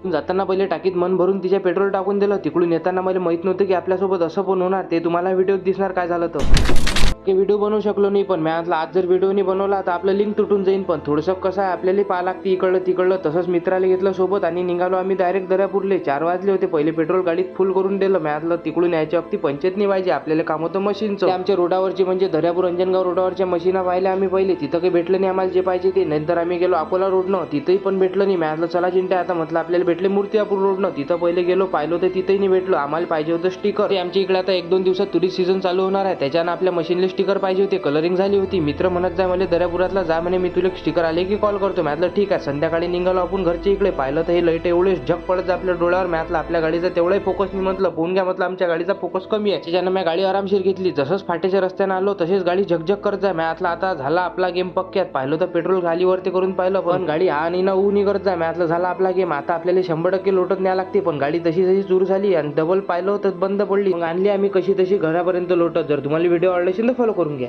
जाताना पहिले टाकीत मन भरून तिच्या पेट्रोल टाकून दिलं. तिकडून येताना मला माहित नव्हतं की आपल्यासोबत असं पण होणार. ते तुम्हाला व्हिडिओत दिसणार काय झालं तर. की व्हिडिओ बनवू शकलो नाही, पण मी आज जर व्हिडिओ नाही बनवला तर आपलं लिंक तुटून जाईल. पण थोडंसं कसं आहे आपल्याला पाहा लागते इकडलं तिकडलं. तसंच मित्राला घेतलं सोबत आणि निघालो आम्ही डायरेक्ट दर्यापूरले. 4 वाजले होते. पहिले पेट्रोल गाडीत फुल करून दिलं. मी तिकडून यायच्या वक्ती पंचायत नाही पाहिजे, आपल्याला काम होतं मशीनचं. आमच्या रोडावरची म्हणजे दर्यापूर अंजनगाव रोडावरच्या मशीना पाहिल्या आम्ही पहिले. तिथं काही भेटलं नाही आम्हाला जे पाहिजे ते. नंतर आम्ही गेलो अकोला रोडनं, तिथंही पण भेटलं नाही. चला चिंट्या आता म्हटलं आपल्याला भेटले मूर्तिजापूर रोडनं. तिथं पहिले गेलो पाहिलं तर तिथंही नाही भेटलं. आम्हाला पाहिजे होतं स्टिकर. ते आमच्या इकडे आता 1-2 दिवसात टुरिस्ट सीझन चालू होणार आहे, त्याच्यानं आपल्या मशीनला स्टिकर पाहिजे होते. कलरिंग झाली होती. मित्र म्हणत जाय मला दर्यापुरातला जा म्हणे, मी तुला स्टिकर आले की कॉल करतो. म्हटलं ठीक आहे. संध्याकाळी निघालो आपण घरच्या इकडे. पाहिलं तर हे लाईट एवढे झक पडत आपल्या डोळ्यावर. म्हटलं आपल्या गाडीचा तेवढाही फोकस नाही. म्हटलं पोहून घ्या, म्हटलं आमच्या गाडीचा फोकस कमी आहे. त्याच्यानं मी गाडी आरामशीर घेतली. जसंच फाट्याच्या रस्त्यानं आलो तसेच गाडी झकझक करत जाय. म्हटलं आता झाला आपला गेम पक्क्यात. पाहिलं तर पेट्रोल खालीवरती करून पाहिलं, पण गाडी हा आणि ना ऊ नाही करत जाय. म्हटलं झाला आपला गेम. आता आपल्याला 100% लोटत न्याय लागते. पण गाडी तशी तशी सुरू झाली आणि डबल पाहिलं तर बंद पडली. मग आणली आम्ही कशी तशी घरापर्यंत लोटत. जर तुम्हाला व्हिडिओ आवडला असेल तर फॉलो करून घ्या.